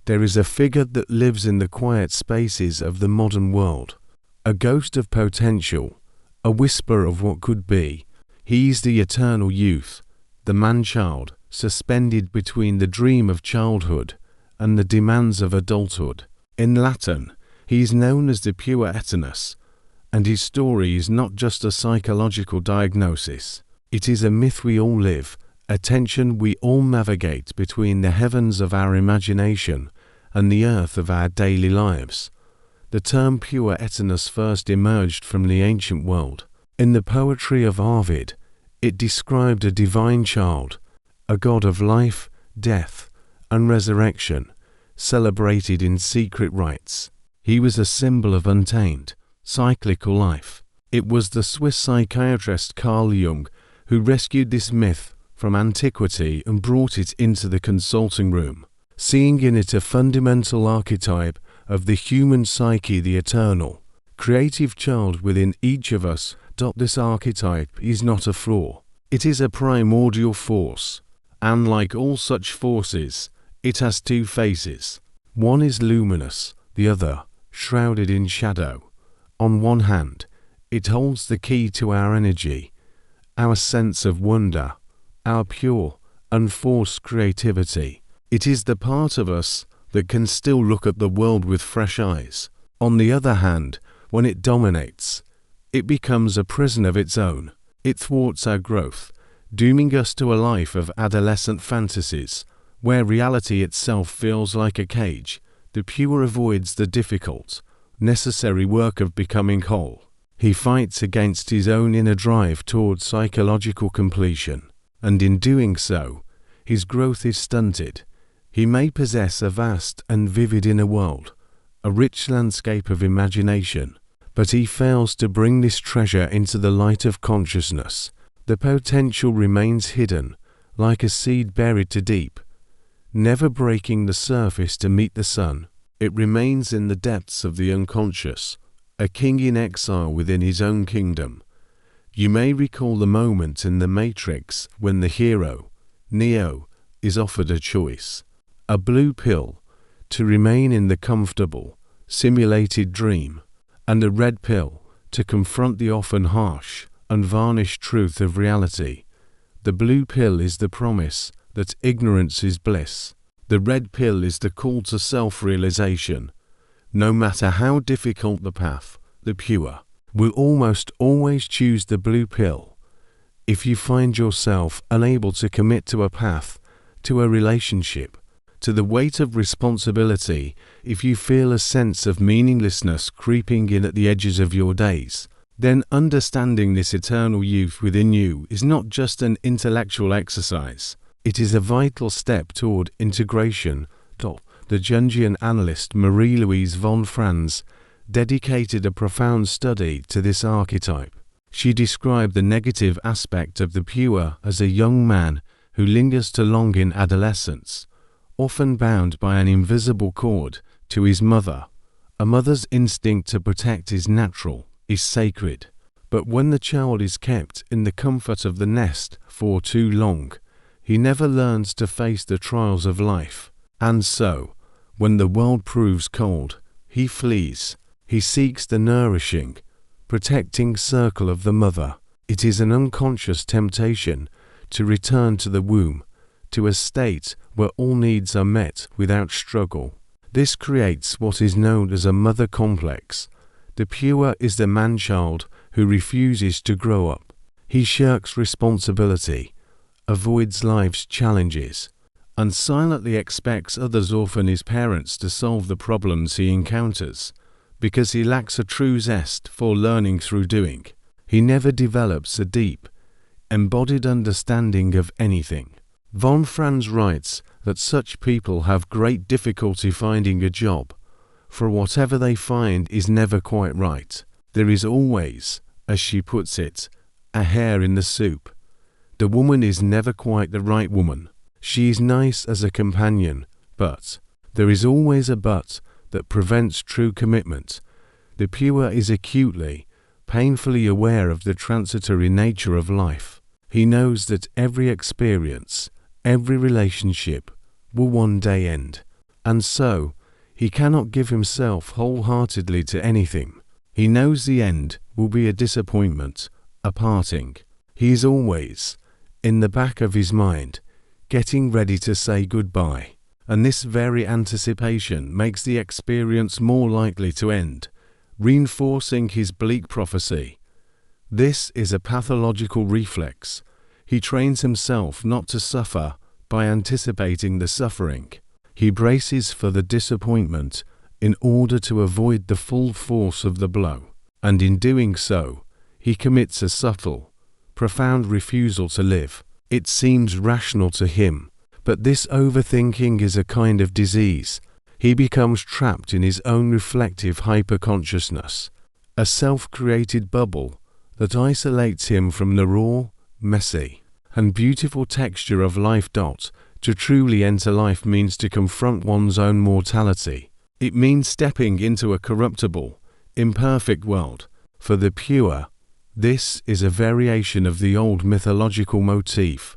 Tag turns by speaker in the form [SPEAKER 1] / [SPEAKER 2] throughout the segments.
[SPEAKER 1] There is a figure that lives in the quiet spaces of the modern world, a ghost of potential, a whisper of what could be. He is the eternal youth, the man-child, suspended between the dream of childhood and the demands of adulthood. In Latin, he is known as the Puer Aeternus, and his story is not just a psychological diagnosis. It is a myth we all live, a tension we all navigate between the heavens of our imagination and the earth of our daily lives. The term Puer Aeternus first emerged from the ancient world. In the poetry of Ovid, it described a divine child, a god of life, death, and resurrection, celebrated in secret rites. He was a symbol of untamed, cyclical life. It was the Swiss psychiatrist Carl Jung who rescued this myth from antiquity and brought it into the consulting room, seeing in it a fundamental archetype of the human psyche, the eternal, creative child within each of us. This archetype is not a flaw. It is a primordial force, and like all such forces, it has two faces. One is luminous, the other shrouded in shadow. On one hand, it holds the key to our energy, our sense of wonder, our pure, unforced creativity. It is the part of us that can still look at the world with fresh eyes. On the other hand, when it dominates, it becomes a prison of its own. It thwarts our growth, dooming us to a life of adolescent fantasies, where reality itself feels like a cage. The pure avoids the difficult, necessary work of becoming whole. He fights against his own inner drive towards psychological completion, and in doing so, his growth is stunted. He may possess a vast and vivid inner world, a rich landscape of imagination, but he fails to bring this treasure into the light of consciousness. The potential remains hidden, like a seed buried to deep, never breaking the surface to meet the sun. It remains in the depths of the unconscious, a king in exile within his own kingdom. You may recall the moment in The Matrix when the hero, Neo, is offered a choice: a blue pill, to remain in the comfortable, simulated dream, and a red pill, to confront the often harsh, unvarnished truth of reality. The blue pill is the promise that ignorance is bliss. The red pill is the call to self-realization. No matter how difficult the path, the pure will almost always choose the blue pill. If you find yourself unable to commit to a path, to a relationship, to the weight of responsibility, if you feel a sense of meaninglessness creeping in at the edges of your days, then understanding this eternal youth within you is not just an intellectual exercise. It is a vital step toward integration. The Jungian analyst Marie-Louise von Franz dedicated a profound study to this archetype. She described the negative aspect of the pure as a young man who lingers too long in adolescence, often bound by an invisible cord to his mother. A mother's instinct to protect is natural, is sacred, but when the child is kept in the comfort of the nest for too long, he never learns to face the trials of life. And so, when the world proves cold, he flees. He seeks the nourishing, protecting circle of the mother. It is an unconscious temptation to return to the womb, to a state where all needs are met without struggle. This creates what is known as a mother complex. The pure is the man-child who refuses to grow up. He shirks responsibility, avoids life's challenges, and silently expects others, often his parents, to solve the problems he encounters. Because he lacks a true zest for learning through doing, he never develops a deep, embodied understanding of anything. Von Franz writes that such people have great difficulty finding a job, for whatever they find is never quite right. There is always, as she puts it, a hair in the soup. The woman is never quite the right woman. She is nice as a companion, but there is always a but that prevents true commitment. The pure is acutely, painfully aware of the transitory nature of life. He knows that every experience, every relationship will one day end, and so he cannot give himself wholeheartedly to anything. He knows the end will be a disappointment, a parting. He is always, in the back of his mind, getting ready to say goodbye, and this very anticipation makes the experience more likely to end, reinforcing his bleak prophecy. This is a pathological reflex. He trains himself not to suffer by anticipating the suffering. He braces for the disappointment in order to avoid the full force of the blow, and in doing so, he commits a subtle, profound refusal to live. It seems rational to him, but this overthinking is a kind of disease. He becomes trapped in his own reflective hyperconsciousness, a self-created bubble that isolates him from the raw, messy, and beautiful texture of life. To truly enter life means to confront one's own mortality. It means stepping into a corruptible, imperfect world. For the pure, this is a variation of the old mythological motif,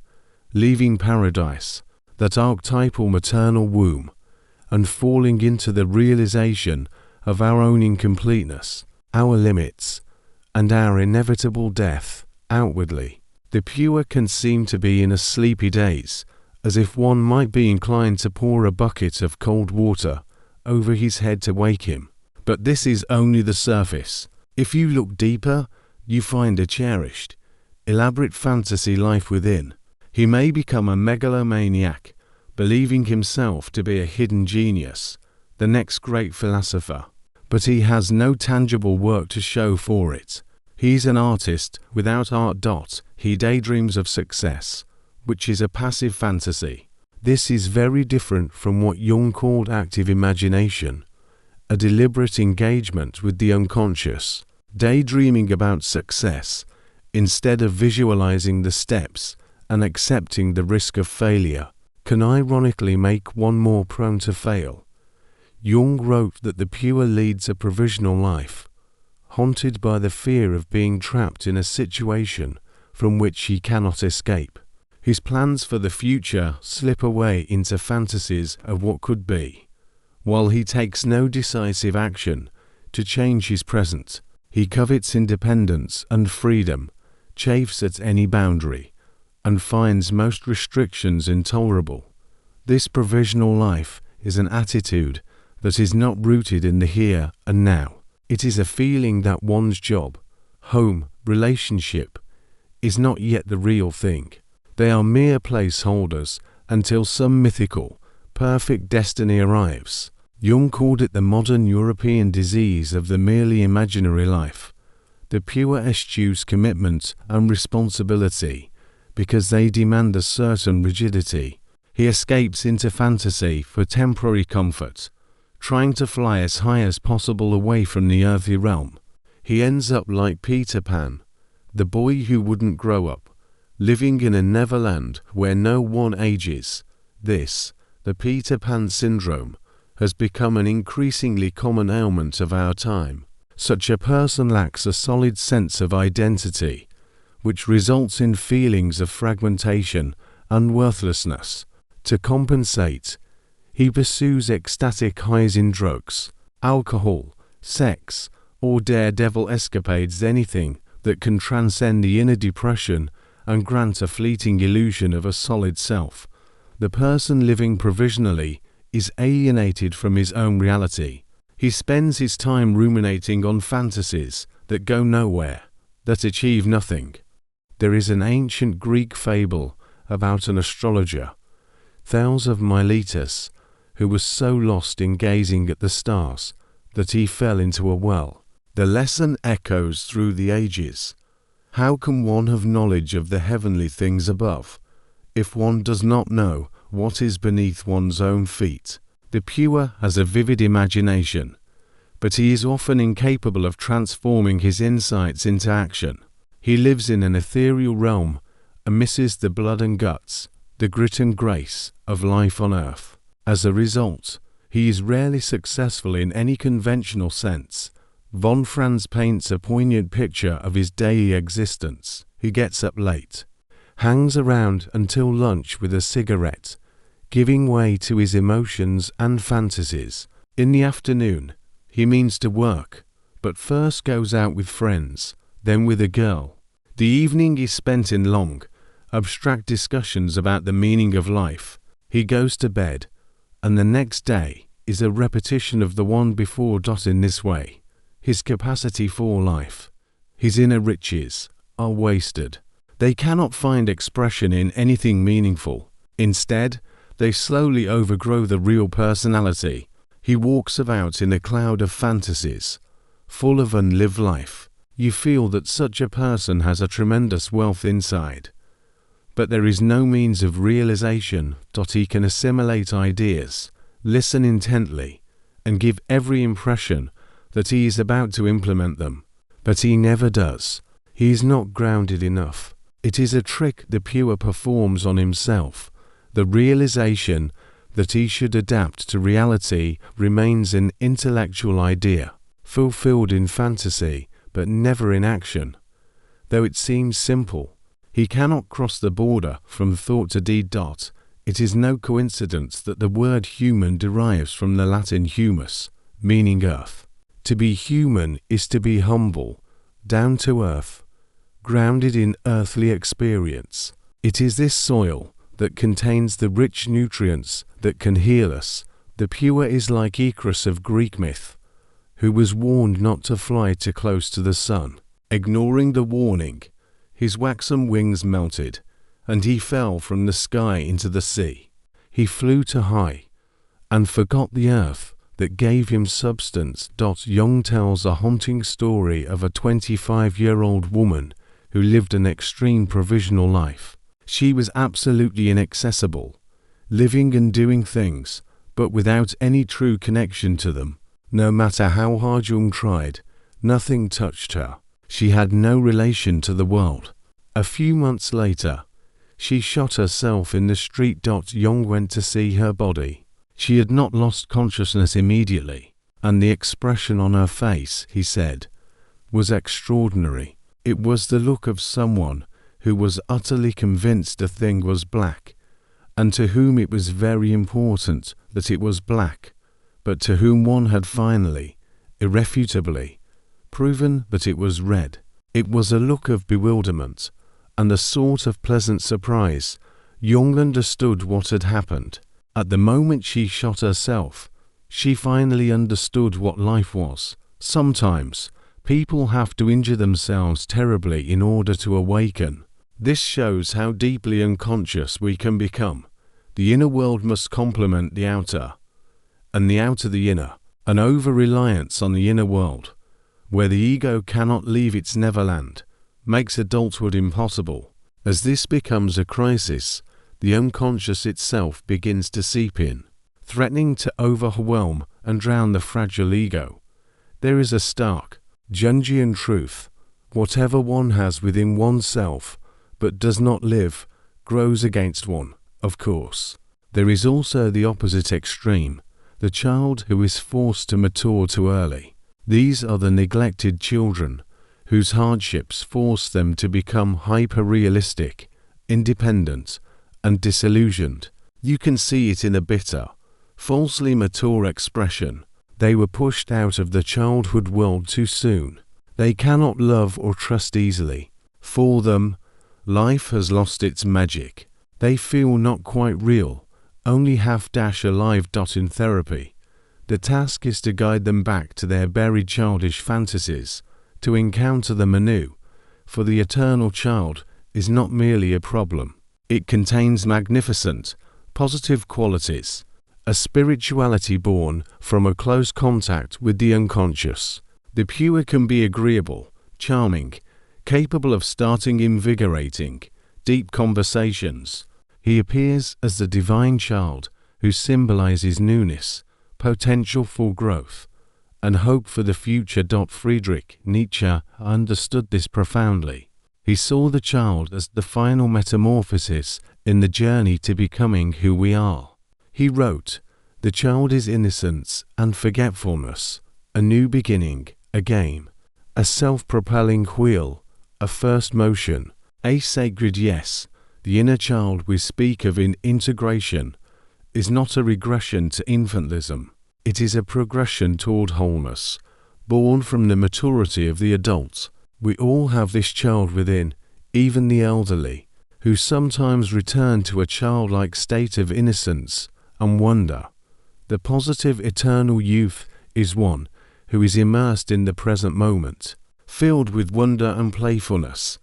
[SPEAKER 1] leaving paradise, that archetypal maternal womb, and falling into the realization of our own incompleteness, our limits, and our inevitable death. Outwardly, the pure can seem to be in a sleepy daze, as if one might be inclined to pour a bucket of cold water over his head to wake him. But this is only the surface. If you look deeper, you find a cherished, elaborate fantasy life within. He may become a megalomaniac, believing himself to be a hidden genius, the next great philosopher. But he has no tangible work to show for it. He's an artist without art. He daydreams of success, which is a passive fantasy. This is very different from what Jung called active imagination, a deliberate engagement with the unconscious, daydreaming about success, instead of visualizing the steps and accepting the risk of failure, can ironically make one more prone to fail. Jung wrote that the pure leads a provisional life, haunted by the fear of being trapped in a situation from which he cannot escape. His plans for the future slip away into fantasies of what could be. While he takes no decisive action to change his present, he covets independence and freedom, chafes at any boundary, and finds most restrictions intolerable. This provisional life is an attitude that is not rooted in the here and now. It is a feeling that one's job, home, relationship is not yet the real thing. They are mere placeholders until some mythical, perfect destiny arrives. Jung called it the modern European disease of the merely imaginary life. The pure eschews commitment and responsibility because they demand a certain rigidity. He escapes into fantasy for temporary comfort, trying to fly as high as possible away from the earthly realm. He ends up like Peter Pan, the boy who wouldn't grow up, living in a neverland where no one ages. This, the Peter Pan syndrome, has become an increasingly common ailment of our time. Such a person lacks a solid sense of identity, which results in feelings of fragmentation and worthlessness. To compensate, he pursues ecstatic highs in drugs, alcohol, sex, or daredevil escapades, anything that can transcend the inner depression and grant a fleeting illusion of a solid self. The person living provisionally is alienated from his own reality. He spends his time ruminating on fantasies that go nowhere, that achieve nothing. There is an ancient Greek fable about an astrologer, Thales of Miletus, who was so lost in gazing at the stars that he fell into a well. The lesson echoes through the ages. How can one have knowledge of the heavenly things above, if one does not know what is beneath one's own feet? The pure has a vivid imagination, but he is often incapable of transforming his insights into action. He lives in an ethereal realm and misses the blood and guts, the grit and grace of life on earth. As a result, he is rarely successful in any conventional sense. Von Franz paints a poignant picture of his daily existence. He gets up late, hangs around until lunch with a cigarette, giving way to his emotions and fantasies. In the afternoon, he means to work, but first goes out with friends, then with a girl. The evening is spent in long, abstract discussions about the meaning of life. He goes to bed, and the next day is a repetition of the one before. In this way, his capacity for life, his inner riches, are wasted. They cannot find expression in anything meaningful. Instead, they slowly overgrow the real personality. He walks about in a cloud of fantasies, full of unlived life. You feel that such a person has a tremendous wealth inside, but there is no means of realization. He can assimilate ideas, listen intently, and give every impression that he is about to implement them, but he never does. He is not grounded enough. It is a trick the Puer performs on himself. The realization that he should adapt to reality remains an intellectual idea, fulfilled in fantasy, but never in action. Though it seems simple, he cannot cross the border from thought to deed. It is no coincidence that the word human derives from the Latin humus, meaning earth. To be human is to be humble, down to earth, grounded in earthly experience. It is this soil that contains the rich nutrients that can heal us. The Puer is like Icarus of Greek myth, who was warned not to fly too close to the sun. Ignoring the warning, his waxen wings melted, and he fell from the sky into the sea. He flew too high, and forgot the earth that gave him substance. Jung tells a haunting story of a 25-year-old woman who lived an extreme provisional life. She was absolutely inaccessible, living and doing things, but without any true connection to them. No matter how hard Jung tried, nothing touched her. She had no relation to the world. A few months later, she shot herself in the street. Jung went to see her body. She had not lost consciousness immediately, and the expression on her face, he said, was extraordinary. It was the look of someone who was utterly convinced a thing was black, and to whom it was very important that it was black, but to whom one had finally, irrefutably, proven that it was red. It was a look of bewilderment, and a sort of pleasant surprise. Jung understood what had happened. At the moment she shot herself, she finally understood what life was. Sometimes, people have to injure themselves terribly in order to awaken. This shows how deeply unconscious we can become. The inner world must complement the outer, and the outer the inner. An over-reliance on the inner world, where the ego cannot leave its neverland, makes adulthood impossible. As this becomes a crisis, the unconscious itself begins to seep in, threatening to overwhelm and drown the fragile ego. There is a stark, Jungian truth. Whatever one has within oneself, but does not live, grows against one, of course. There is also the opposite extreme, the child who is forced to mature too early. These are the neglected children, whose hardships force them to become hyper-realistic, independent, and disillusioned. You can see it in a bitter, falsely mature expression. They were pushed out of the childhood world too soon. They cannot love or trust easily. For them, life has lost its magic. They feel not quite real, only half-alive. In therapy, the task is to guide them back to their buried childish fantasies, to encounter them anew, for the eternal child is not merely a problem. It contains magnificent, positive qualities, a spirituality born from a close contact with the unconscious. The Puer can be agreeable, charming, capable of starting invigorating, deep conversations. He appears as the divine child who symbolizes newness, potential for growth, and hope for the future. Friedrich Nietzsche understood this profoundly. He saw the child as the final metamorphosis in the journey to becoming who we are. He wrote, "The child is innocence and forgetfulness, a new beginning, a game, a self-propelling wheel, a first motion, a sacred yes." The inner child we speak of in integration is not a regression to infantilism. It is a progression toward wholeness, born from the maturity of the adult. We all have this child within, even the elderly, who sometimes return to a childlike state of innocence and wonder. The positive eternal youth is one who is immersed in the present moment, filled with wonder and playfulness,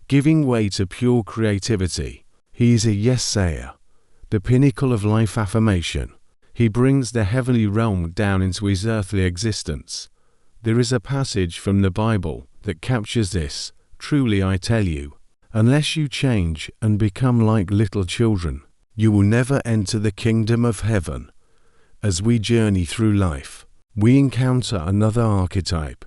[SPEAKER 1] giving way to pure creativity. He is a yes-sayer, the pinnacle of life affirmation. He brings the heavenly realm down into his earthly existence. There is a passage from the Bible that captures this. Truly I tell you, unless you change and become like little children, you will never enter the kingdom of heaven. As we journey through life, we encounter another archetype,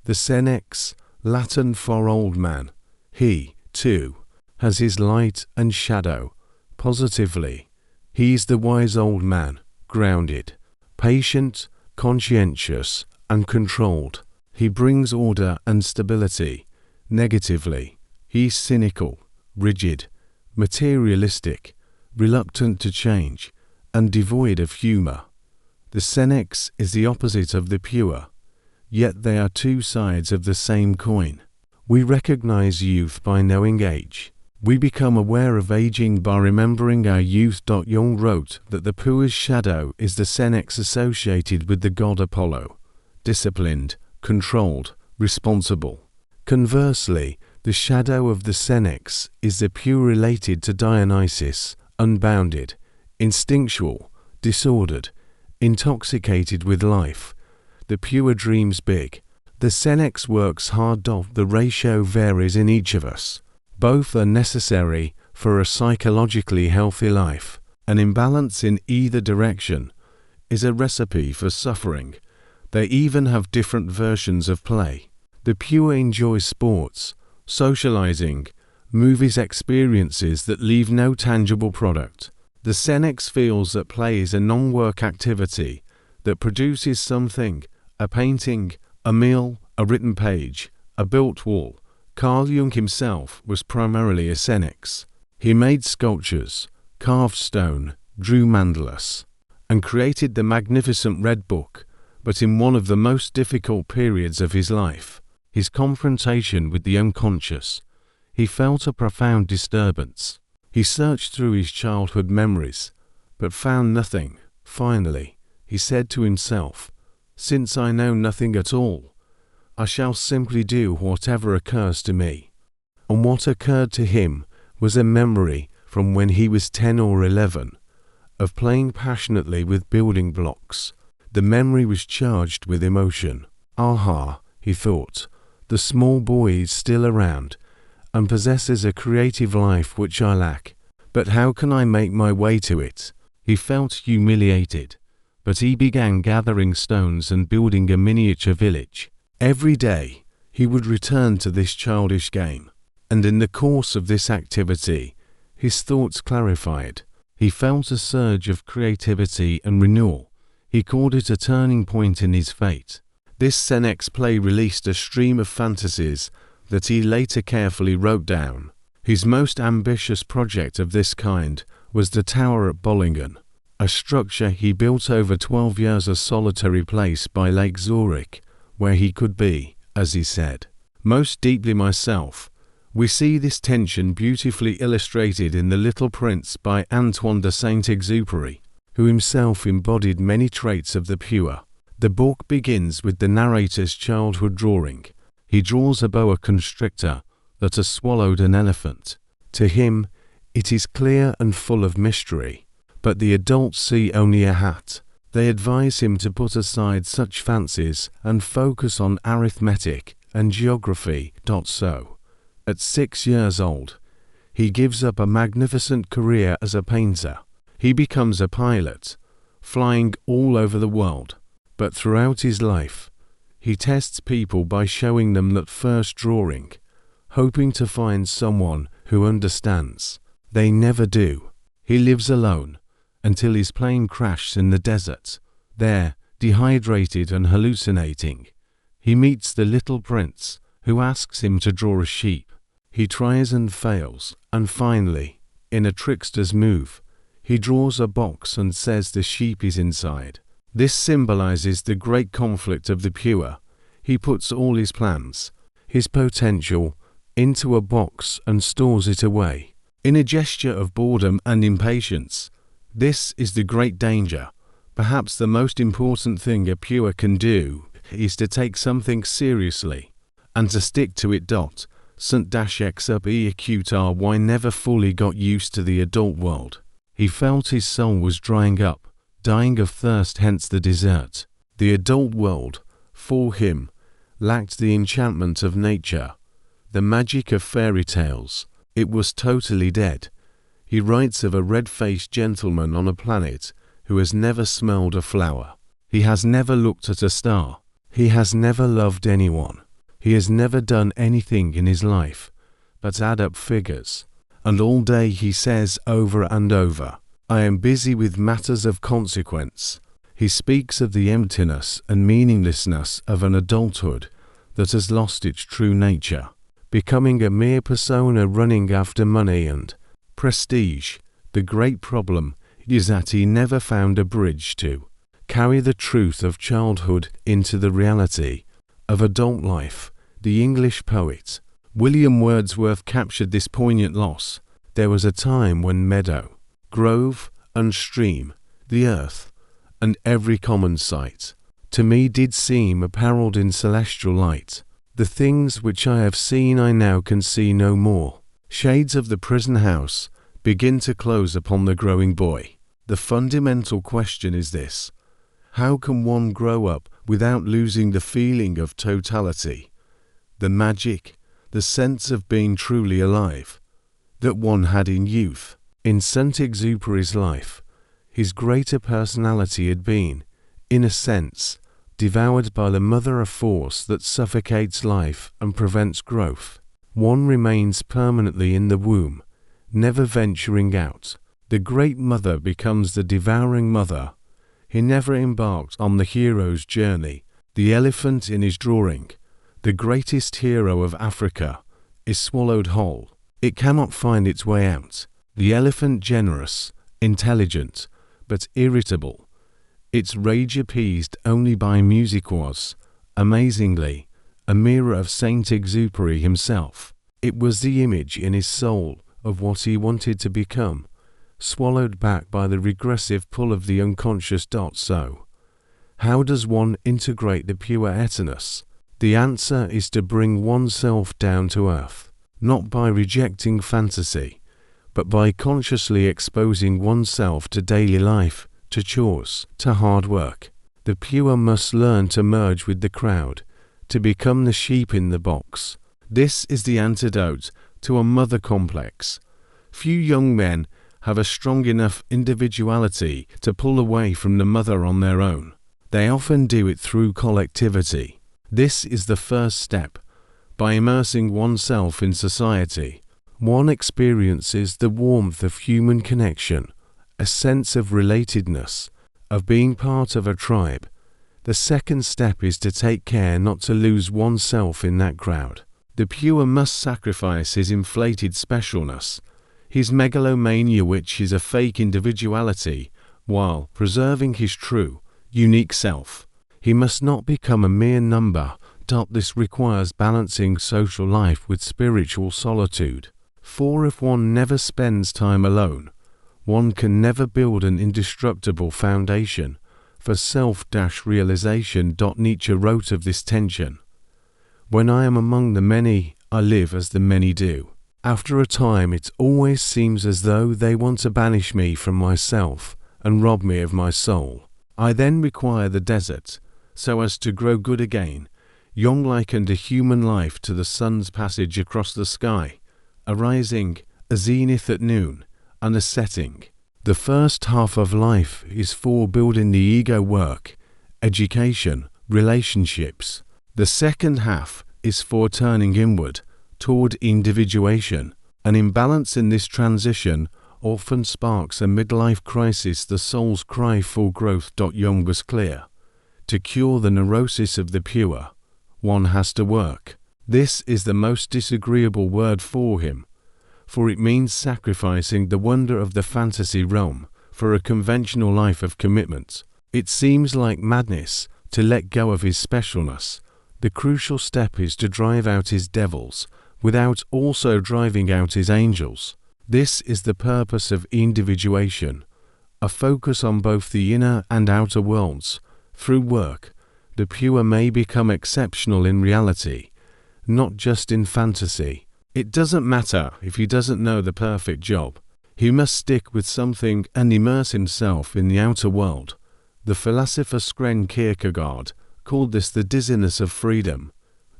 [SPEAKER 1] the Senex, Latin for old man. He, too, has his light and shadow. Positively, he is the wise old man, grounded, patient, conscientious, and controlled. He brings order and stability. Negatively, he is cynical, rigid, materialistic, reluctant to change, and devoid of humor. The Senex is the opposite of the pure, yet they are two sides of the same coin. We recognize youth by knowing age. We become aware of aging by remembering our youth. Jung wrote that the Puer's shadow is the Senex associated with the god Apollo, disciplined, controlled, responsible. Conversely, the shadow of the Senex is the Puer related to Dionysus, unbounded, instinctual, disordered, intoxicated with life. The Puer dreams big. The Senex works hard. The ratio varies in each of us. Both are necessary for a psychologically healthy life. An imbalance in either direction is a recipe for suffering. They even have different versions of play. The Puer enjoys sports, socializing, movies, experiences that leave no tangible product. The Senex feels that play is a non-work activity that produces something, a painting, a meal, a written page, a built wall. Carl Jung himself was primarily a Senex. He made sculptures, carved stone, drew mandalas, and created the magnificent Red Book, but in one of the most difficult periods of his life, his confrontation with the unconscious, he felt a profound disturbance. He searched through his childhood memories, but found nothing. Finally, he said to himself, "Since I know nothing at all, I shall simply do whatever occurs to me." And what occurred to him was a memory from when he was 10 or 11 of playing passionately with building blocks. The memory was charged with emotion. Aha, he thought, the small boy is still around and possesses a creative life which I lack. But how can I make my way to it? He felt humiliated, but he began gathering stones and building a miniature village. Every day, he would return to this childish game, and in the course of this activity, his thoughts clarified. He felt a surge of creativity and renewal. He called it a turning point in his fate. This Senex play released a stream of fantasies that he later carefully wrote down. His most ambitious project of this kind was the Tower at Bollingen, a structure he built over 12 years, a solitary place by Lake Zurich, where he could be, as he said, most deeply myself. We see this tension beautifully illustrated in The Little Prince by Antoine de Saint-Exupéry, who himself embodied many traits of the pure. The book begins with the narrator's childhood drawing. He draws a boa constrictor that has swallowed an elephant. To him, it is clear and full of mystery, but the adults see only a hat. They advise him to put aside such fancies and focus on arithmetic and geography. So, at 6 years old, he gives up a magnificent career as a painter. He becomes a pilot, flying all over the world. But throughout his life, he tests people by showing them that first drawing, hoping to find someone who understands. They never do. He lives alone until his plane crashes in the desert. There, dehydrated and hallucinating, he meets the little prince, who asks him to draw a sheep. He tries and fails, and finally, in a trickster's move, He draws a box and says the sheep is inside. This symbolizes the great conflict of the pure. He puts all his plans, his potential, into a box and stores it away, in a gesture of boredom and impatience. This is the great danger. Perhaps the most important thing a pure can do is to take something seriously, and to stick to it. St-X-E-Ry never fully got used to the adult world. He felt his soul was drying up, dying of thirst, hence the desert. The adult world, for him, lacked the enchantment of nature, the magic of fairy tales. It was totally dead. He writes of a red-faced gentleman on a planet who has never smelled a flower. He has never looked at a star. He has never loved anyone. He has never done anything in his life but add up figures. And all day he says over and over, "I am busy with matters of consequence." He speaks of the emptiness and meaninglessness of an adulthood that has lost its true nature, becoming a mere persona running after money and prestige. The great problem is that he never found a bridge to carry the truth of childhood into the reality of adult life. The English poet William Wordsworth captured this poignant loss. There was a time when meadow, grove, and stream, the earth, and every common sight, to me did seem apparelled in celestial light. The things which I have seen I now can see no more. Shades of the prison house begin to close upon the growing boy. The fundamental question is this: how can one grow up without losing the feeling of totality, the magic, the sense of being truly alive, that one had in youth? In Saint-Exupéry's life, his greater personality had been, in a sense, devoured by the mother of force that suffocates life and prevents growth. One remains permanently in the womb, never venturing out. The great mother becomes the devouring mother. He never embarked on the hero's journey. The elephant in his drawing, the greatest hero of Africa, is swallowed whole. It cannot find its way out. The elephant, generous, intelligent, but irritable, its rage appeased only by music, was, amazingly, a mirror of Saint-Exupéry himself. It was the image in his soul of what he wanted to become, swallowed back by the regressive pull of the unconscious. So, how does one integrate the Puer Aeternus? The answer is to bring oneself down to earth, not by rejecting fantasy, but by consciously exposing oneself to daily life, to chores, to hard work. The pure must learn to merge with the crowd, to become the sheep in the box. This is the antidote to a mother complex. Few young men have a strong enough individuality to pull away from the mother on their own. They often do it through collectivity. This is the first step. By immersing oneself in society, one experiences the warmth of human connection, a sense of relatedness, of being part of a tribe. The second step is to take care not to lose oneself in that crowd. The pure must sacrifice his inflated specialness, his megalomania, which is a fake individuality, while preserving his true, unique self. He must not become a mere number. This requires balancing social life with spiritual solitude. For if one never spends time alone, one can never build an indestructible foundation for self-realisation. Nietzsche wrote of this tension: "When I am among the many, I live as the many do. After a time it always seems as though they want to banish me from myself and rob me of my soul. I then require the desert, so as to grow good again, young like unto human life, to the sun's passage across the sky, a rising, a zenith at noon, and a setting." The first half of life is for building the ego work, education, relationships. The second half is for turning inward, toward individuation. An imbalance in this transition often sparks a midlife crisis, the soul's cry for growth. Jung was clear. To cure the neurosis of the pure, one has to work. This is the most disagreeable word for him, for it means sacrificing the wonder of the fantasy realm for a conventional life of commitment. It seems like madness to let go of his specialness. The crucial step is to drive out his devils without also driving out his angels. This is the purpose of individuation, a focus on both the inner and outer worlds. Through work, the pure may become exceptional in reality, not just in fantasy. It doesn't matter if he doesn't know the perfect job. He must stick with something and immerse himself in the outer world. The philosopher Søren Kierkegaard called this the dizziness of freedom,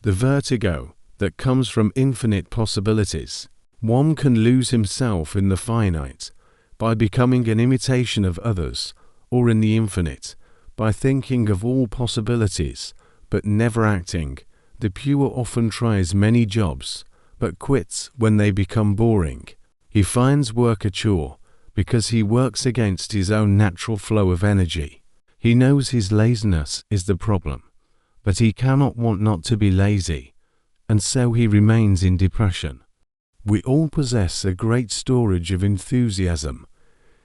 [SPEAKER 1] the vertigo that comes from infinite possibilities. One can lose himself in the finite by becoming an imitation of others, or in the infinite by thinking of all possibilities but never acting. The pure often tries many jobs but quits when they become boring. He finds work a chore because he works against his own natural flow of energy. He knows his laziness is the problem, but he cannot want not to be lazy, and so he remains in depression. We all possess a great storage of enthusiasm,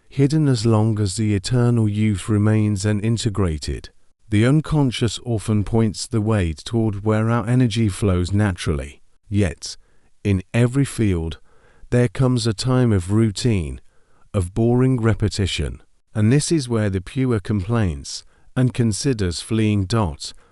[SPEAKER 1] hidden as long as the eternal youth remains unintegrated. The unconscious often points the way toward where our energy flows naturally. Yet, in every field, there comes a time of routine, of boring repetition, and this is where the pure complains and considers fleeing.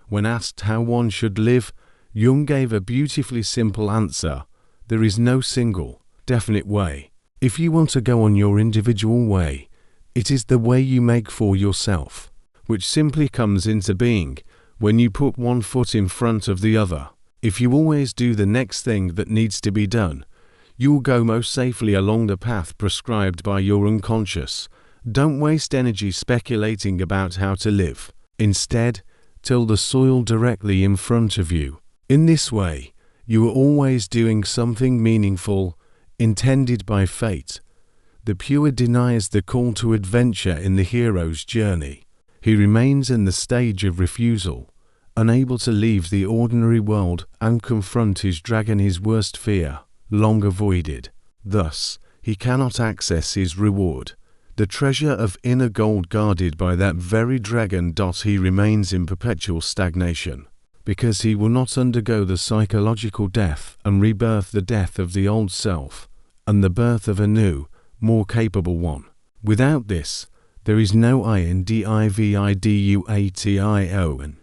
[SPEAKER 1] When asked how one should live, Jung gave a beautifully simple answer: there is no single, definite way. If you want to go on your individual way, it is the way you make for yourself, which simply comes into being when you put one foot in front of the other. If you always do the next thing that needs to be done, you will go most safely along the path prescribed by your unconscious. Don't waste energy speculating about how to live. Instead, till the soil directly in front of you. In this way, you are always doing something meaningful, intended by fate. The pure denies the call to adventure in the hero's journey. He remains in the stage of refusal, unable to leave the ordinary world and confront his dragon, his worst fear, long avoided. Thus, he cannot access his reward, the treasure of inner gold guarded by that very dragon. He remains in perpetual stagnation, because he will not undergo the psychological death and rebirth, the death of the old self, and the birth of a new, more capable one. Without this, there is no individuation.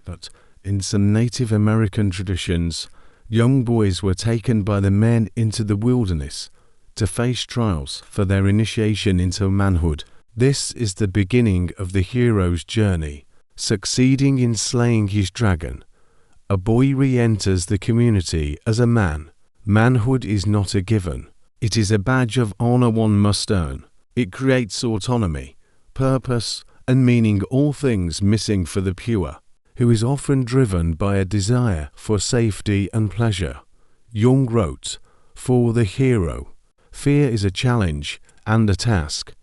[SPEAKER 1] But in some Native American traditions, young boys were taken by the men into the wilderness to face trials for their initiation into manhood. This is the beginning of the hero's journey. Succeeding in slaying his dragon, a boy re-enters the community as a man. Manhood is not a given. It is a badge of honor one must earn. It creates autonomy, purpose, and meaning, all things missing for the pure, who is often driven by a desire for safety and pleasure. Jung wrote, "For the hero, fear is a challenge and a task,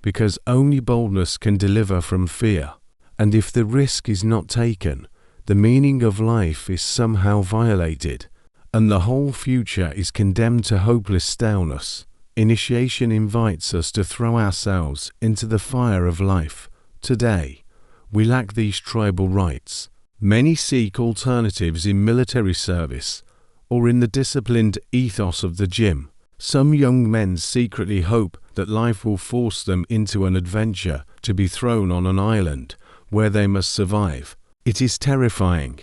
[SPEAKER 1] because only boldness can deliver from fear. And if the risk is not taken, the meaning of life is somehow violated, and the whole future is condemned to hopeless staleness." Initiation invites us to throw ourselves into the fire of life. Today, we lack these tribal rites. Many seek alternatives in military service or in the disciplined ethos of the gym. Some young men secretly hope that life will force them into an adventure, to be thrown on an island where they must survive. It is terrifying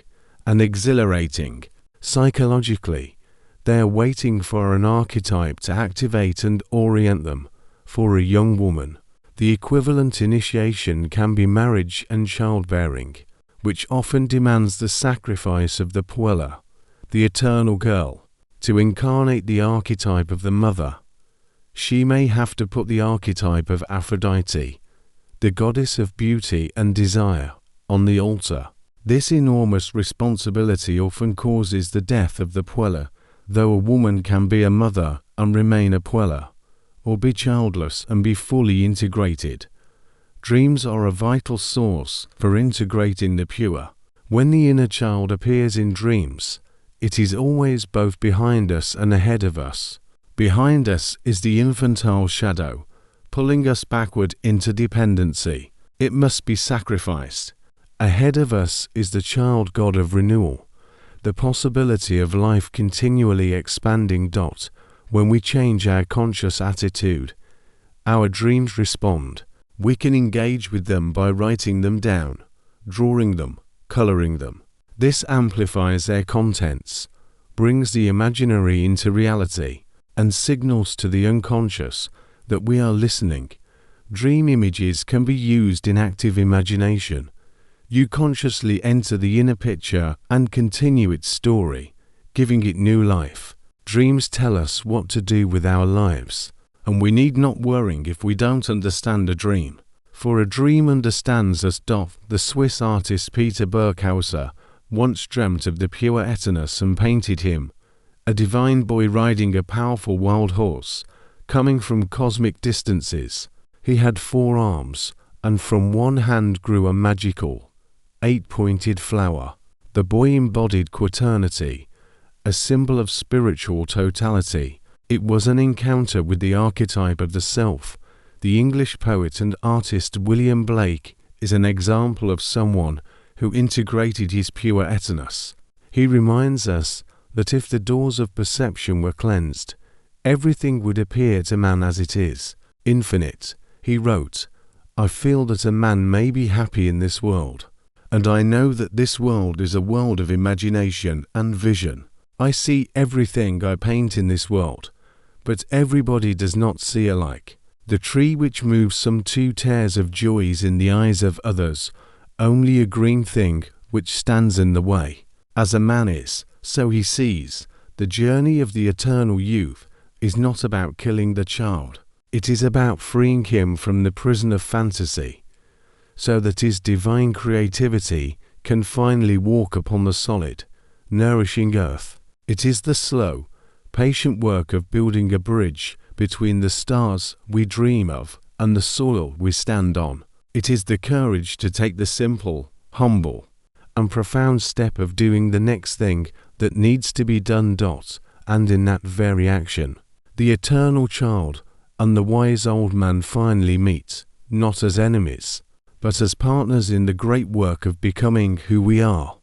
[SPEAKER 1] and exhilarating. Psychologically, they are waiting for an archetype to activate and orient them. For a young woman, the equivalent initiation can be marriage and childbearing, which often demands the sacrifice of the Puer, the eternal girl. To incarnate the archetype of the mother, she may have to put the archetype of Aphrodite, the goddess of beauty and desire, on the altar. This enormous responsibility often causes the death of the Puer, though a woman can be a mother and remain a Puer, or be childless and be fully integrated. Dreams are a vital source for integrating the pure. When the inner child appears in dreams, it is always both behind us and ahead of us. Behind us is the infantile shadow, pulling us backward into dependency. It must be sacrificed. Ahead of us is the child God of renewal, the possibility of life continually expanding. When we change our conscious attitude, our dreams respond. We can engage with them by writing them down, drawing them, coloring them. This amplifies their contents, brings the imaginary into reality, and signals to the unconscious that we are listening. Dream images can be used in active imagination. You consciously enter the inner picture and continue its story, giving it new life. Dreams tell us what to do with our lives, and we need not worry if we don't understand a dream, for a dream understands us. The Swiss artist Peter Burkhauser once dreamt of the Puer Aeternus and painted him, a divine boy riding a powerful wild horse, coming from cosmic distances. He had 4 arms, and from one hand grew a magical, 8-pointed flower. The boy embodied quaternity, a symbol of spiritual totality. It was an encounter with the archetype of the self. The English poet and artist William Blake is an example of someone who integrated his Puer Aeternus. He reminds us that if the doors of perception were cleansed, everything would appear to man as it is, infinite. He wrote, "I feel that a man may be happy in this world, and I know that this world is a world of imagination and vision. I see everything I paint in this world, but everybody does not see alike. The tree which moves some 2 tares of joys in the eyes of others, only a green thing which stands in the way. As a man is, so he sees. The journey of the eternal youth is not about killing the child. It is about freeing him from the prison of fantasy, so that his divine creativity can finally walk upon the solid, nourishing earth. It is the slow, patient work of building a bridge between the stars we dream of and the soil we stand on. It is the courage to take the simple, humble, and profound step of doing the next thing that needs to be done. And in that very action, the eternal child and the wise old man finally meet, not as enemies, but as partners in the great work of becoming who we are."